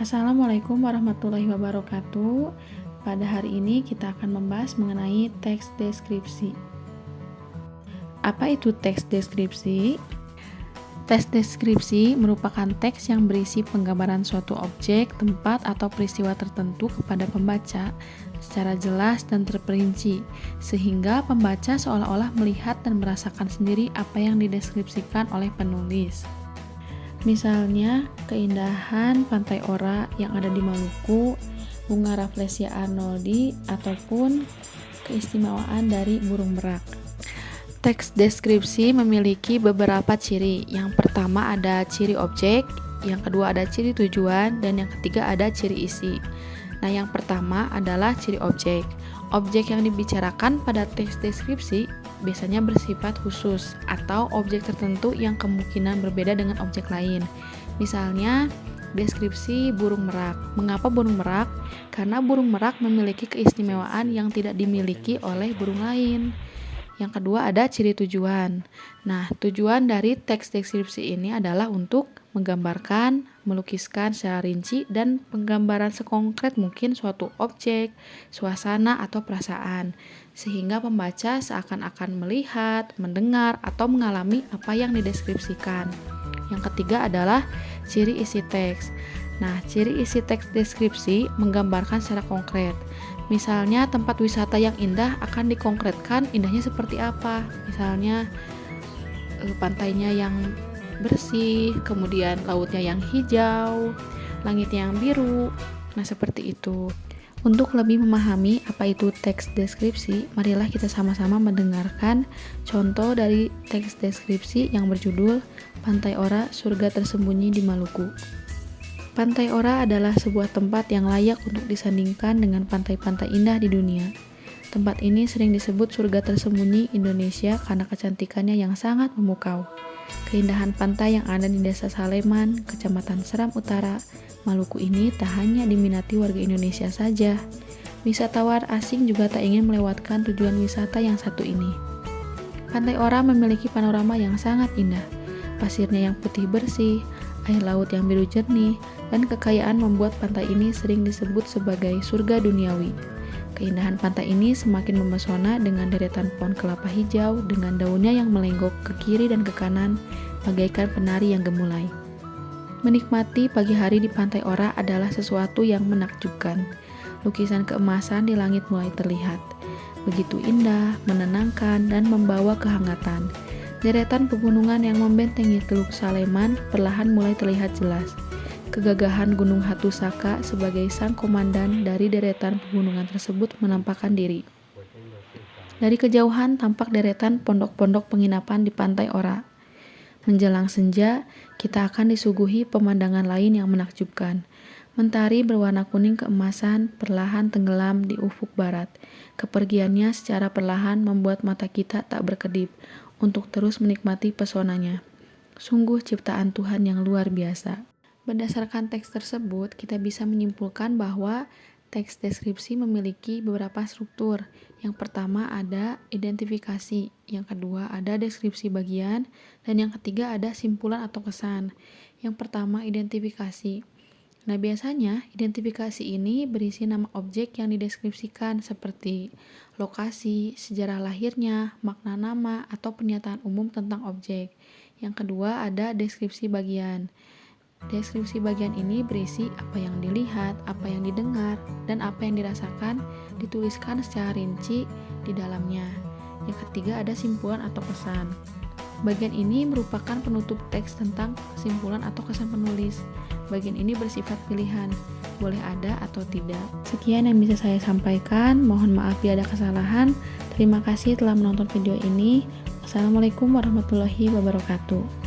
Assalamualaikum warahmatullahi wabarakatuh. Pada hari ini kita akan membahas mengenai teks deskripsi. Apa itu teks deskripsi? Teks deskripsi merupakan teks yang berisi penggambaran suatu objek, tempat, atau peristiwa tertentu kepada pembaca secara jelas dan terperinci, sehingga pembaca seolah-olah melihat dan merasakan sendiri apa yang dideskripsikan oleh penulis. Misalnya, keindahan Pantai Ora yang ada di Maluku, bunga Rafflesia arnoldi, ataupun keistimewaan dari burung merak. Teks deskripsi memiliki beberapa ciri. Yang pertama ada ciri objek, yang kedua ada ciri tujuan, dan yang ketiga ada ciri isi. Nah, yang pertama adalah ciri objek. Objek yang dibicarakan pada teks deskripsi biasanya bersifat khusus atau objek tertentu yang kemungkinan berbeda dengan objek lain. Misalnya, deskripsi burung merak. Mengapa burung merak? Karena burung merak memiliki keistimewaan yang tidak dimiliki oleh burung lain. Yang kedua ada ciri tujuan. Nah, tujuan dari teks deskripsi ini adalah untuk menggambarkan, melukiskan secara rinci, dan penggambaran sekonkret mungkin suatu objek, suasana, atau perasaan, sehingga pembaca seakan-akan melihat, mendengar, atau mengalami apa yang dideskripsikan. Yang ketiga adalah ciri isi teks. Nah, ciri isi teks deskripsi menggambarkan secara konkret. Misalnya, tempat wisata yang indah akan dikonkretkan indahnya seperti apa. Misalnya, pantainya yang bersih, kemudian lautnya yang hijau, langitnya yang biru. Nah, seperti itu. Untuk lebih memahami apa itu teks deskripsi, marilah kita sama-sama mendengarkan contoh dari teks deskripsi yang berjudul Pantai Ora, Surga Tersembunyi di Maluku. Pantai Ora adalah sebuah tempat yang layak untuk disandingkan dengan pantai-pantai indah di dunia. Tempat ini sering disebut surga tersembunyi Indonesia karena kecantikannya yang sangat memukau. Keindahan pantai yang ada di Desa Saleman, Kecamatan Seram Utara, Maluku ini tak hanya diminati warga Indonesia saja. Wisatawan asing juga tak ingin melewatkan tujuan wisata yang satu ini. Pantai Ora memiliki panorama yang sangat indah. Pasirnya yang putih bersih, air laut yang biru jernih, dan kekayaan membuat pantai ini sering disebut sebagai surga duniawi. Keindahan pantai ini semakin memesona dengan deretan pohon kelapa hijau dengan daunnya yang melenggok ke kiri dan ke kanan bagaikan penari yang gemulai. Menikmati pagi hari di Pantai Ora adalah sesuatu yang menakjubkan. Lukisan keemasan di langit mulai terlihat. Begitu indah, menenangkan, dan membawa kehangatan. Deretan pegunungan yang membentengi Teluk Saleman perlahan mulai terlihat jelas. Kegagahan Gunung Hatusaka sebagai sang komandan dari deretan pegunungan tersebut menampakkan diri. Dari kejauhan tampak deretan pondok-pondok penginapan di Pantai Ora. Menjelang senja, kita akan disuguhi pemandangan lain yang menakjubkan. Mentari berwarna kuning keemasan perlahan tenggelam di ufuk barat. Kepergiannya secara perlahan membuat mata kita tak berkedip untuk terus menikmati pesonanya. Sungguh ciptaan Tuhan yang luar biasa. Berdasarkan teks tersebut, kita bisa menyimpulkan bahwa teks deskripsi memiliki beberapa struktur. Yang pertama ada identifikasi, yang kedua ada deskripsi bagian, dan yang ketiga ada simpulan atau kesan. Yang pertama identifikasi. Nah, biasanya identifikasi ini berisi nama objek yang dideskripsikan seperti lokasi, sejarah lahirnya, makna nama, atau pernyataan umum tentang objek. Yang kedua ada deskripsi bagian. Deskripsi bagian ini berisi apa yang dilihat, apa yang didengar, dan apa yang dirasakan dituliskan secara rinci di dalamnya. Yang ketiga ada simpulan atau kesan. Bagian ini merupakan penutup teks tentang kesimpulan atau kesan penulis. Bagian ini bersifat pilihan, boleh ada atau tidak. Sekian yang bisa saya sampaikan, mohon maaf bila ada kesalahan. Terima kasih telah menonton video ini. Wassalamualaikum warahmatullahi wabarakatuh.